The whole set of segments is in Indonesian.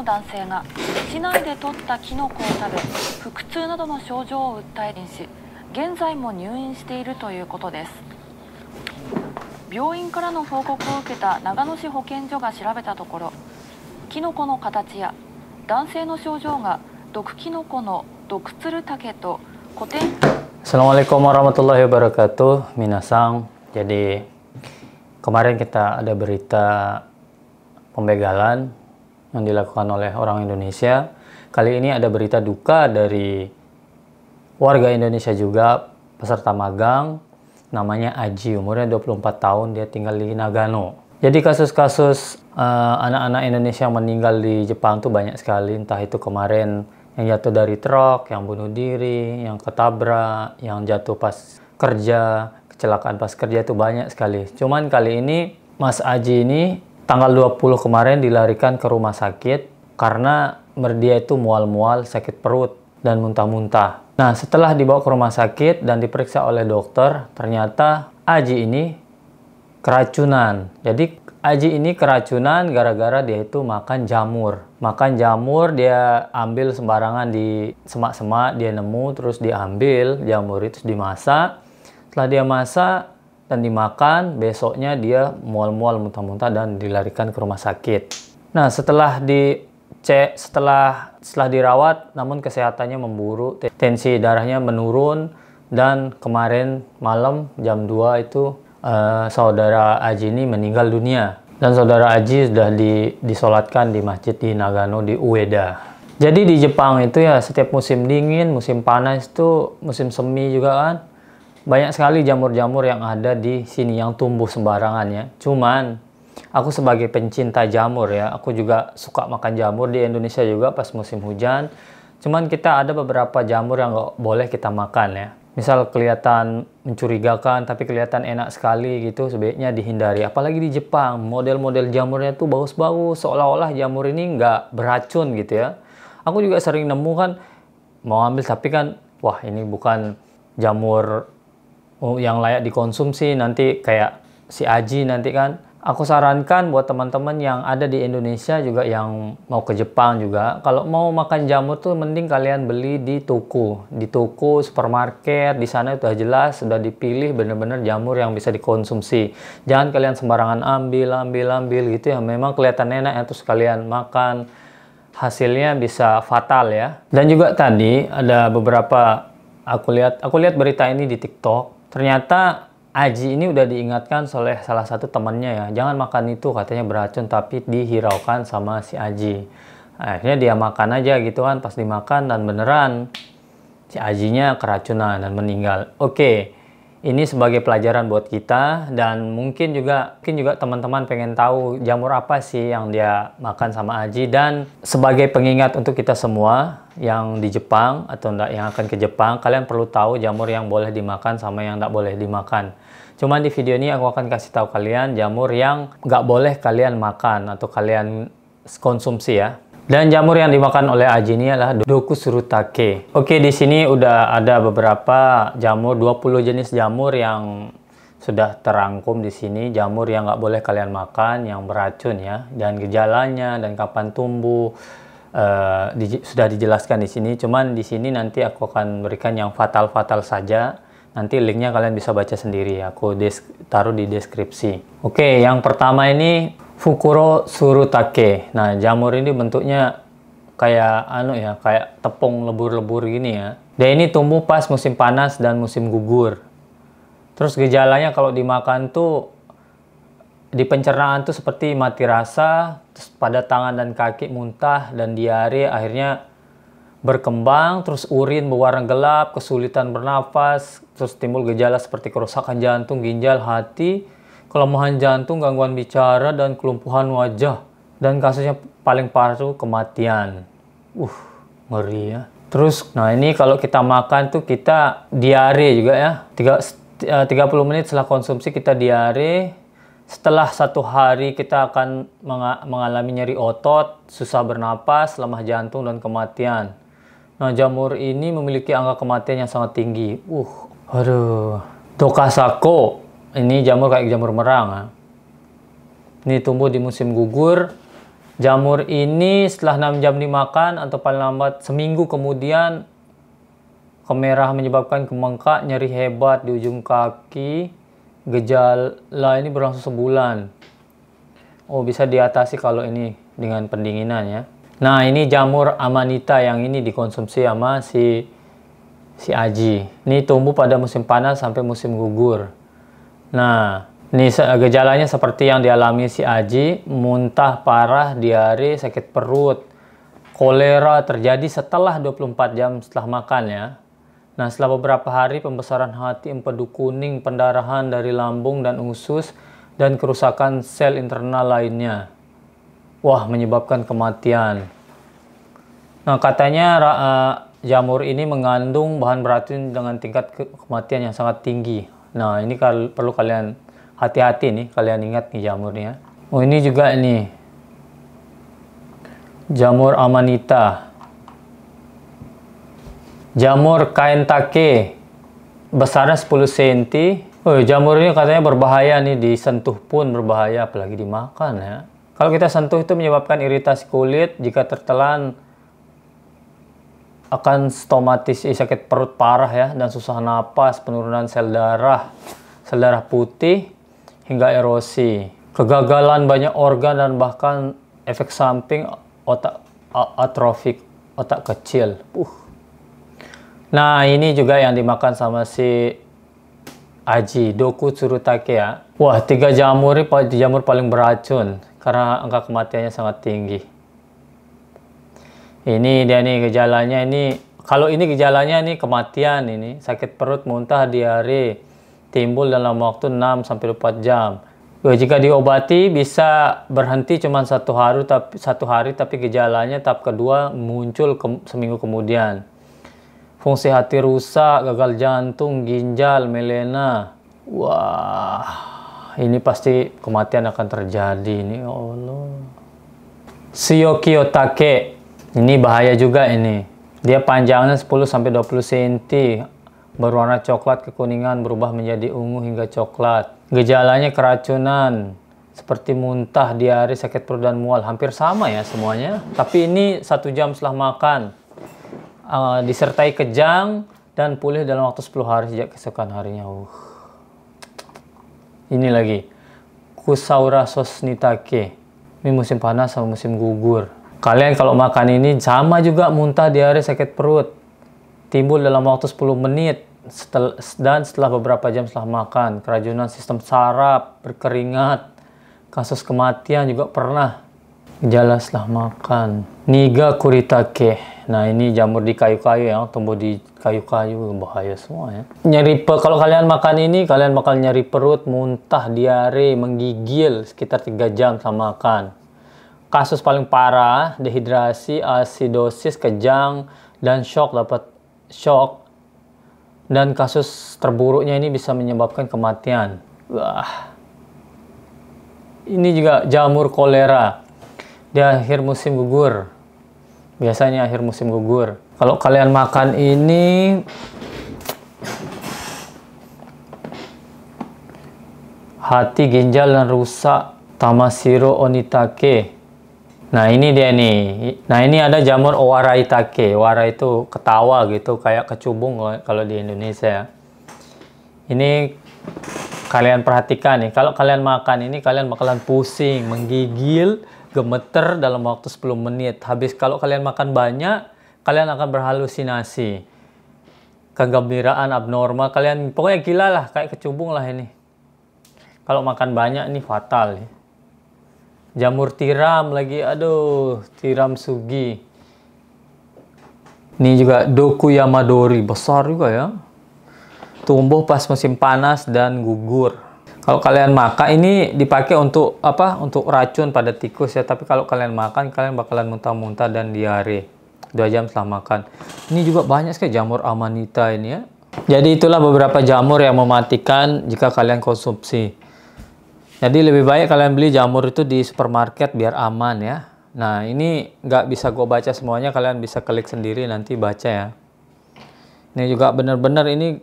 男性が市内で採ったキノコを食べ腹痛などの症状を訴えし、現在も入院しているということです。病院からの報告を受けた長野市保健所が調べたところ、キノコの形や男性の症状が毒キノコの毒ツルタケと古典。 Assalamualaikum warahmatullahi wabarakatuh, minasang. Jadi kemarin kita ada berita pembegalan yang dilakukan oleh orang Indonesia. Kali ini ada berita duka dari warga Indonesia juga, peserta magang, namanya Aji, umurnya 24 tahun, dia tinggal di Nagano. Jadi kasus-kasus anak-anak Indonesia yang meninggal di Jepang tuh banyak sekali, entah itu kemarin yang jatuh dari truk, yang bunuh diri, yang ketabrak, yang jatuh pas kerja, kecelakaan pas kerja itu banyak sekali. Cuman kali ini Mas Aji ini tanggal 20 kemarin dilarikan ke rumah sakit karena dia itu mual-mual, sakit perut, dan muntah-muntah. Nah, setelah dibawa ke rumah sakit dan diperiksa oleh dokter, ternyata Aji ini keracunan. Jadi Aji ini keracunan gara-gara dia itu makan jamur. Makan jamur, dia ambil sembarangan di semak-semak, dia nemu, terus diambil jamur itu, dimasak. Setelah dia masak dan dimakan, besoknya dia mual-mual, muntah-muntah, dan dilarikan ke rumah sakit. Nah, setelah dicek, setelah dirawat, namun kesehatannya memburuk, tensi darahnya menurun, dan kemarin malam jam 2 itu saudara Aji ini meninggal dunia. Dan saudara Aji sudah disolatkan di masjid di Nagano, di Ueda. Jadi di Jepang itu ya, setiap musim dingin, musim panas itu, musim semi juga kan, banyak sekali jamur-jamur yang ada di sini yang tumbuh sembarangan ya. Cuman aku sebagai pencinta jamur ya, aku juga suka makan jamur. Di Indonesia juga pas musim hujan. Cuman kita ada beberapa jamur yang nggak boleh kita makan ya. Misal kelihatan mencurigakan tapi kelihatan enak sekali gitu, sebaiknya dihindari. Apalagi di Jepang, model-model jamurnya tuh bagus-bagus, seolah-olah jamur ini nggak beracun gitu ya. Aku juga sering nemu kan, mau ambil tapi kan, wah ini bukan jamur yang layak dikonsumsi, nanti kayak si Aji nanti kan. Aku sarankan buat teman-teman yang ada di Indonesia juga yang mau ke Jepang juga, kalau mau makan jamur tuh mending kalian beli di toko, supermarket. Di sana itu jelas sudah dipilih bener-bener jamur yang bisa dikonsumsi. Jangan kalian sembarangan ambil gitu ya, memang kelihatan enak ya, terus kalian makan, hasilnya bisa fatal ya. Dan juga tadi ada beberapa, aku lihat berita ini di TikTok. Ternyata Aji ini udah diingatkan oleh salah satu temannya ya, jangan makan itu, katanya beracun, tapi dihiraukan sama si Aji. Akhirnya dia makan aja gitu kan, pas dimakan dan beneran si Ajinya keracunan dan meninggal. Oke, ini sebagai pelajaran buat kita, dan mungkin juga teman-teman pengen tahu jamur apa sih yang dia makan sama Aji, dan sebagai pengingat untuk kita semua yang di Jepang atau enggak yang akan ke Jepang, kalian perlu tahu jamur yang boleh dimakan sama yang enggak boleh dimakan. Cuman di video ini aku akan kasih tahu kalian jamur yang nggak boleh kalian makan atau kalian konsumsi ya. Dan jamur yang dimakan oleh Aji ini adalah Doku Surutake. Oke, di sini udah ada beberapa jamur, 20 jenis jamur yang sudah terangkum di sini. Jamur yang nggak boleh kalian makan, yang beracun ya, dan gejalanya dan kapan tumbuh sudah dijelaskan di sini. Cuman di sini nanti aku akan berikan yang fatal-fatal saja. Nanti linknya kalian bisa baca sendiri, aku taruh di deskripsi. Oke, yang pertama ini Fukuro Surutake. Nah, jamur ini bentuknya kayak kayak tepung lebur-lebur gini ya. Dia ini tumbuh pas musim panas dan musim gugur. Terus gejalanya kalau dimakan tuh di pencernaan tuh seperti mati rasa, terus pada tangan dan kaki muntah dan diare, akhirnya berkembang, terus urin berwarna gelap, kesulitan bernafas, terus timbul gejala seperti kerusakan jantung, ginjal, hati, kelemahan jantung, gangguan bicara, dan kelumpuhan wajah. Dan kasusnya paling parah tuh kematian. Ngeri ya. Terus, nah ini kalau kita makan tuh kita diare juga ya. 30 menit setelah konsumsi kita diare. Setelah 1 hari kita akan mengalami nyeri otot, susah bernapas, lemah jantung, dan kematian. Nah, jamur ini memiliki angka kematian yang sangat tinggi. Dokasako. Ini jamur kayak jamur merang. Ya. Ini tumbuh di musim gugur. Jamur ini setelah 6 jam dimakan atau paling lambat seminggu kemudian kemerahan menyebabkan kemengkak, nyeri hebat di ujung kaki. Gejala ini berlangsung sebulan. Oh, bisa diatasi kalau ini dengan pendinginan ya. Nah, ini jamur amanita yang ini dikonsumsi sama si Aji. Ini tumbuh pada musim panas sampai musim gugur. Nah, ini gejalanya seperti yang dialami si Aji, muntah parah, diare, sakit perut. Kolera terjadi setelah 24 jam setelah makan ya. Nah, setelah beberapa hari pembesaran hati, empedu kuning, pendarahan dari lambung dan usus, dan kerusakan sel internal lainnya. Wah, menyebabkan kematian. Nah, katanya jamur ini mengandung bahan beracun dengan tingkat kematian yang sangat tinggi. Nah, ini perlu kalian hati-hati nih, kalian ingat nih jamurnya. Oh, ini juga ini. Jamur amanita. Jamur kain take, besarnya 10 cm. Oh, jamur ini katanya berbahaya nih, disentuh pun berbahaya, apalagi dimakan ya. Kalau kita sentuh itu menyebabkan iritasi kulit, jika tertelan akan stomatis, sakit perut parah ya, dan susah napas, penurunan sel darah putih, hingga erosi. Kegagalan banyak organ dan bahkan efek samping otak atrofik, otak kecil. Nah, ini juga yang dimakan sama si Aji, Doku Tsurutake ya. Wah, 3 jamur ini jamur paling beracun karena angka kematiannya sangat tinggi. Ini dia nih gejalanya ini. Kalau ini gejalanya ini kematian ini, sakit perut, muntah, diare, timbul dalam waktu 6-24 jam. Jika diobati bisa berhenti cuma 1 hari tapi gejalanya tahap kedua muncul seminggu kemudian. Fungsi hati rusak, gagal jantung, ginjal, melena. Wah, ini pasti kematian akan terjadi ini, ya Allah. Shiokiyotake, ini bahaya juga ini. Dia panjangnya 10-20 cm, berwarna coklat kekuningan, berubah menjadi ungu hingga coklat. Gejalanya keracunan, seperti muntah, diare, sakit perut dan mual. Hampir sama ya semuanya. Tapi ini 1 jam setelah makan. Disertai kejang dan pulih dalam waktu 10 hari sejak keesokan harinya. Ini lagi Kusaura sosnitake. Ini musim panas sama musim gugur. Kalian kalau makan ini sama juga, muntah, diare, sakit perut. Timbul dalam waktu 10 menit dan setelah beberapa jam setelah makan. Keracunan sistem saraf, berkeringat. Kasus kematian juga pernah. Gejala setelah makan. Niga kuritake. Nah, ini jamur di kayu-kayu ya, tumbuh di kayu-kayu, bahaya semua ya. Nyeri kalau kalian makan ini, kalian bakal nyeri perut, muntah, diare, menggigil sekitar 3 jam setelah makan. Kasus paling parah, dehidrasi, asidosis, kejang, dan shock. Dan kasus terburuknya ini bisa menyebabkan kematian. Wah. Ini juga jamur kolera. Di akhir musim gugur. Biasanya akhir musim gugur. Kalau kalian makan ini, hati, ginjal, dan rusak. Tamashiro onitake. Nah, ini dia nih. Nah, ini ada jamur owaraitake. Owara itu ketawa gitu, kayak kecubung kalau di Indonesia. Ini kalian perhatikan nih. Kalau kalian makan ini, kalian bakalan pusing, menggigil, gemeter dalam waktu 10 menit. Habis kalau kalian makan banyak, kalian akan berhalusinasi. Kegembiraan abnormal. Kalian pokoknya gila lah, kayak kecubung lah ini. Kalau makan banyak ini fatal. Ya. Jamur tiram lagi. Aduh, tiram sugi. Ini juga Doku Yamadori. Besar juga ya. Tumbuh pas musim panas dan gugur. Kalau kalian makan ini dipakai untuk apa? Untuk racun pada tikus ya. Tapi kalau kalian makan, kalian bakalan muntah-muntah dan diare 2 jam setelah makan. Ini juga banyak sekali jamur amanita ini ya. Jadi itulah beberapa jamur yang mematikan jika kalian konsumsi. Jadi lebih baik kalian beli jamur itu di supermarket biar aman ya. Nah, ini nggak bisa gue baca semuanya. Kalian bisa klik sendiri nanti baca ya. Ini juga benar-benar ini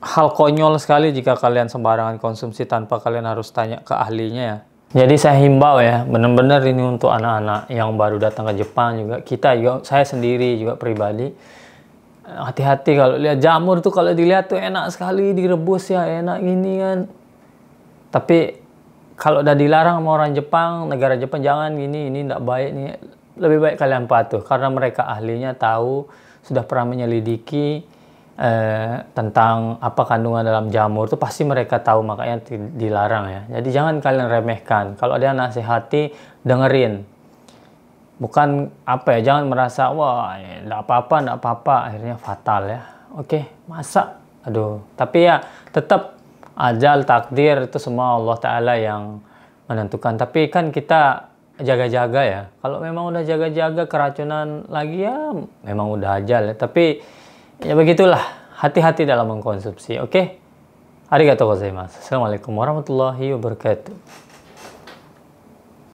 hal konyol sekali jika kalian sembarangan konsumsi tanpa kalian harus tanya ke ahlinya ya. Jadi saya himbau ya, benar-benar ini untuk anak-anak yang baru datang ke Jepang juga, kita juga, saya sendiri juga pribadi, hati-hati kalau lihat jamur tuh, kalau dilihat tuh enak sekali direbus ya, enak gini kan. Tapi kalau udah dilarang sama orang Jepang, negara Jepang, jangan gini, ini tidak baik nih. Lebih baik kalian patuh, karena mereka ahlinya tahu, sudah pernah menyelidiki tentang apa kandungan dalam jamur itu, pasti mereka tahu, makanya dilarang ya. Jadi jangan kalian remehkan. Kalau dia nasihati, dengerin. Bukan apa ya, jangan merasa wah enggak apa-apa, akhirnya fatal ya. Oke, masa aduh. Tapi ya tetap ajal takdir itu semua Allah Ta'ala yang menentukan. Tapi kan kita jaga-jaga ya. Kalau memang udah jaga-jaga keracunan lagi ya memang udah ajal ya. Tapi ya begitulah, hati-hati dalam mengkonsumsi, oke? Arigatou gozaimasu. Assalamualaikum warahmatullahi wabarakatuh.